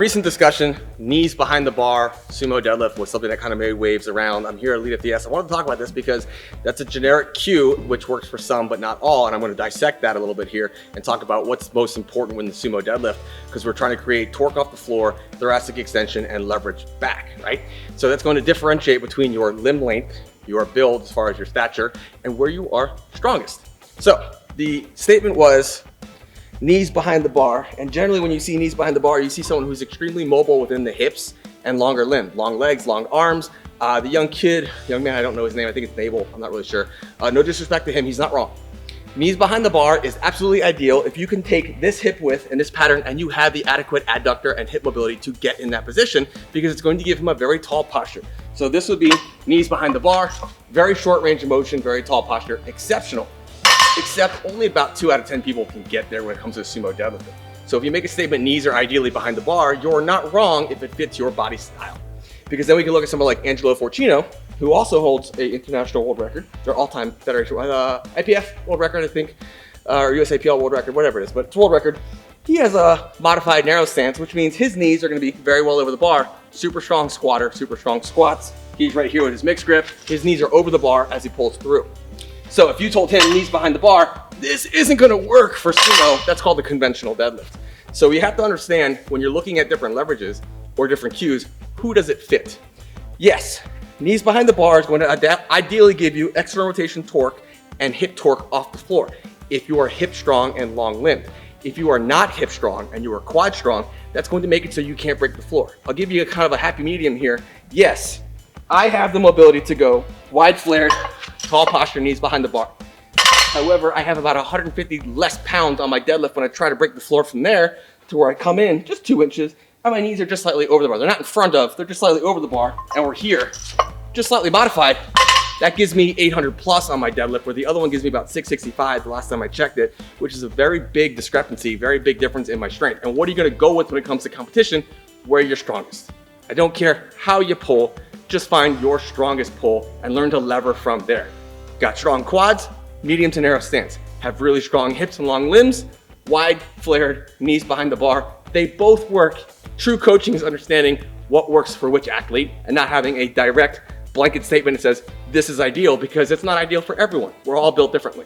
Recent discussion, knees behind the bar, sumo deadlift was something that kind of made waves around. I'm here at elitefts. I wanted to talk about this because that's a generic cue which works for some but not all, and I'm going to dissect that a little bit here and talk about what's most important when the sumo deadlift, because we're trying to create torque off the floor, thoracic extension, and leverage back, right? So that's going to differentiate between your limb length, your build as far as your stature, and where you are strongest. So the statement was knees behind the bar, and generally when you see knees behind the bar, you see someone who's extremely mobile within the hips and longer limbs, long legs, long arms. The young man, I don't know his name, I think it's Nabel, I'm not really sure. No disrespect to him, he's not wrong. Knees behind the bar is absolutely ideal if you can take this hip width and this pattern and you have the adequate adductor and hip mobility to get in that position, because it's going to give him a very tall posture. So this would be knees behind the bar, very short range of motion, very tall posture, exceptional. Except only about 2 out of 10 people can get there when it comes to sumo deadlifting. So if you make a statement, knees are ideally behind the bar, you're not wrong if it fits your body style. Because then we can look at someone like Angelo Forcino, who also holds an international world record, their all-time federation, IPF world record, I think, or USAPL world record, whatever it is, but it's world record. He has a modified narrow stance, which means his knees are gonna be very well over the bar, super strong squatter, super strong squats. He's right here with his mixed grip. His knees are over the bar as he pulls through. So if you told him knees behind the bar, this isn't gonna work for sumo. That's called the conventional deadlift. So you have to understand when you're looking at different leverages or different cues, who does it fit? Yes, knees behind the bar is going to ideally give you external rotation torque and hip torque off the floor if you are hip strong and long limbed. If you are not hip strong and you are quad strong, that's going to make it so you can't break the floor. I'll give you a kind of a happy medium here. Yes, I have the mobility to go wide flared, tall posture, knees behind the bar. However, I have about 150 less pounds on my deadlift when I try to break the floor from there to where I come in just 2 inches and my knees are just slightly over the bar. They're not in front of, they're just slightly over the bar, and we're here, just slightly modified. That gives me 800 plus on my deadlift, where the other one gives me about 665 the last time I checked it, which is a very big discrepancy, very big difference in my strength. And what are you gonna go with when it comes to competition? Where you're strongest. I don't care how you pull, just find your strongest pull and learn to lever from there. Got strong quads, medium to narrow stance. Have really strong hips and long limbs, wide flared knees behind the bar. They both work. True coaching is understanding what works for which athlete and not having a direct blanket statement that says this is ideal, because it's not ideal for everyone. We're all built differently.